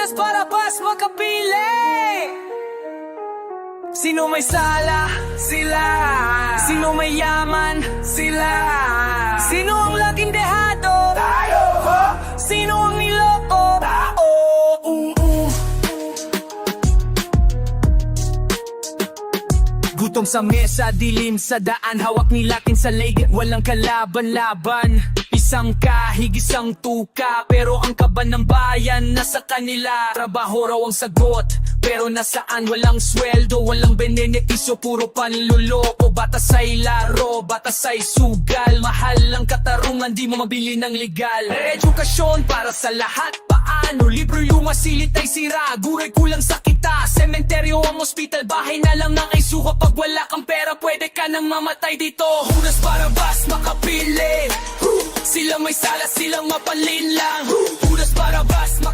Judas Barabas makapili. Sino may sala? Sila. Sino may yaman? Sila. Sino ang laging dehado? Tayo! Sino ang niloko? Tao! Gutom sa mesa, dilim sa daan, hawak nilakin sa leg, walang kalaban-laban. Isang kahig, isang tuka, pero ang kaban ng bayan nasa kanila. Trabaho raw ang sagot, pero nasaan? Walang sweldo, walang benepisyo, puro panluloko. Batas ay laro, batas ay sugal, mahal ang katarungan, di mo mabili ng legal. Edukasyon para sa lahat, paano? Libro yung masilit ay sira, guray kulang sa kita. Sementeryo ang ospital, bahay na lang ng ay suha. Pag wala kang pera, pwede ka nang mamatay dito. Judas Barabas makapili. Sila may sala, silang mapalin lang. Judas Barabas makapili.